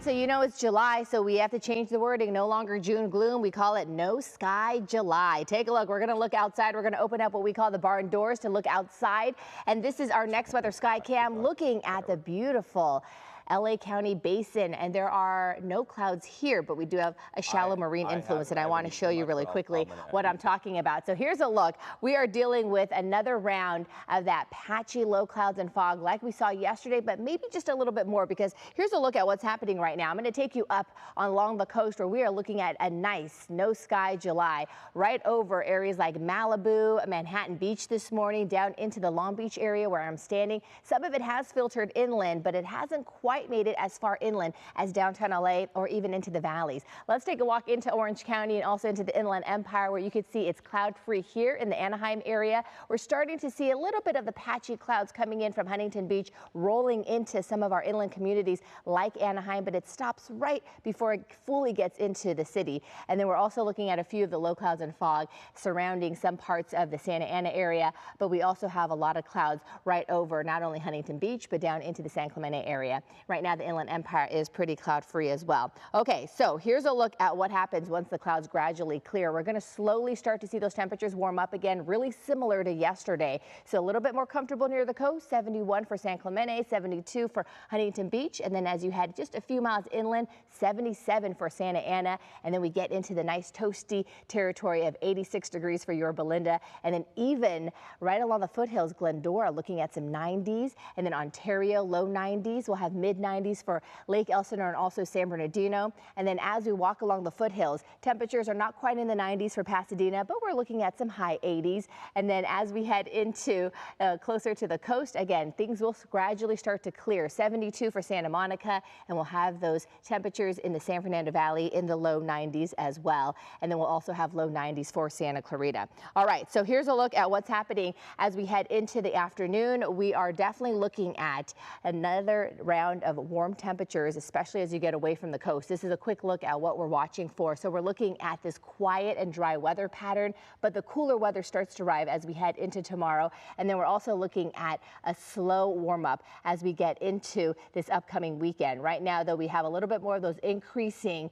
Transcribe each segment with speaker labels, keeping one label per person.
Speaker 1: So you know it's July, so we have to change the wording. No longer June gloom. We call it No Sky July. Take a look. We're going to look outside. We're going to open up what we call the barn doors to look outside. And this is our next weather sky cam looking at the beautiful LA County basin, and there are no clouds here, but we do have a shallow marine influence, and I want to show you really quickly what I'm talking about. So here's a look. We are dealing with another round of that patchy low clouds and fog like we saw yesterday, but maybe just a little bit more, because here's a look at what's happening right now. I'm going to take you up along the coast where we are looking at a nice no sky July right over areas like Malibu, Manhattan Beach this morning, down into the Long Beach area where I'm standing. Some of it has filtered inland, but it hasn't quite made it as far inland as downtown LA or even into the valleys. Let's take a walk into Orange County and also into the Inland Empire, where you can see it's cloud free here in the Anaheim area. We're starting to see a little bit of the patchy clouds coming in from Huntington Beach, rolling into some of our inland communities like Anaheim, but it stops right before it fully gets into the city. And then we're also looking at a few of the low clouds and fog surrounding some parts of the Santa Ana area, but we also have a lot of clouds right over not only Huntington Beach, but down into the San Clemente area. Right now, the Inland Empire is pretty cloud free as well. Okay, so here's a look at what happens once the clouds gradually clear. We're going to slowly start to see those temperatures warm up again, really similar to yesterday. So a little bit more comfortable near the coast, 71 for San Clemente, 72 for Huntington Beach. And then as you head just a few miles inland, 77 for Santa Ana. And then we get into the nice toasty territory of 86 degrees for Yorba Linda. And then even right along the foothills, Glendora looking at some 90s. And then Ontario, low 90s. We'll have mid 90s for Lake Elsinore and also San Bernardino. And then as we walk along the foothills, temperatures are not quite in the 90s for Pasadena, but we're looking at some high 80s. And then as we head into closer to the coast, again, things will gradually start to clear. 72 for Santa Monica, and we'll have those temperatures in the San Fernando Valley in the low 90s as well. And then we'll also have low 90s for Santa Clarita. All right, so here's a look at what's happening as we head into the afternoon. We are definitely looking at another round of warm temperatures, especially as you get away from the coast. This is a quick look at what we're watching for. So we're looking at this quiet and dry weather pattern, but the cooler weather starts to arrive as we head into tomorrow. And then we're also looking at a slow warm up as we get into this upcoming weekend. Right now, though, we have a little bit more of those increasing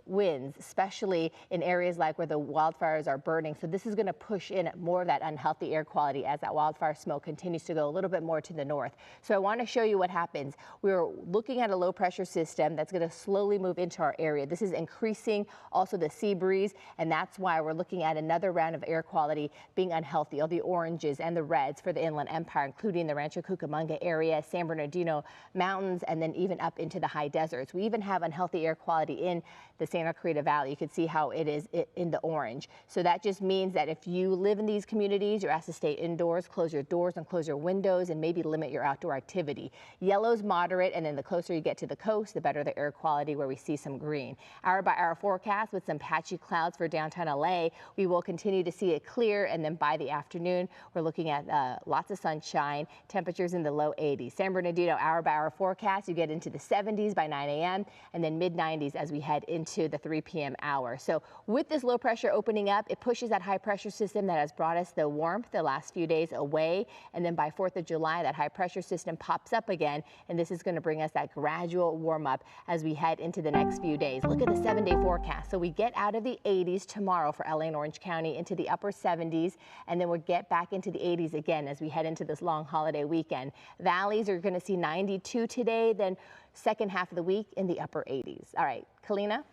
Speaker 1: winds, especially in areas like where the wildfires are burning. So this is going to push in more of that unhealthy air quality as that wildfire smoke continues to go a little bit more to the north. So I want to show you what happens. We're looking at a low pressure system that's going to slowly move into our area. This is increasing also the sea breeze, and that's why we're looking at another round of air quality being unhealthy. All the oranges and the reds for the Inland Empire, including the Rancho Cucamonga area, San Bernardino Mountains, and then even up into the high deserts. We even have unhealthy air quality in the Santa Clarita Valley. You can see how it is in the orange. So that just means that if you live in these communities, you're asked to stay indoors, close your doors and close your windows, and maybe limit your outdoor activity. Yellow's moderate, and then the closer you get to the coast, the better the air quality, where we see some green. Hour by hour forecast with some patchy clouds for downtown LA. We will continue to see it clear, and then by the afternoon, we're looking at lots of sunshine, temperatures in the low 80s. San Bernardino hour by hour forecast, you get into the 70s by 9 a.m. and then mid 90s as we head into the 3 p.m. hour. So with this low pressure opening up, it pushes that high pressure system that has brought us the warmth the last few days away. And then by 4th of July, that high pressure system pops up again. And this is going to bring us that gradual warm up as we head into the next few days. Look at the 7-day forecast. So we get out of the 80s tomorrow for LA and Orange County into the upper 70s. And then we'll get back into the 80s again as we head into this long holiday weekend. Valleys are going to see 92 today, then second half of the week in the upper 80s. All right, Kalina.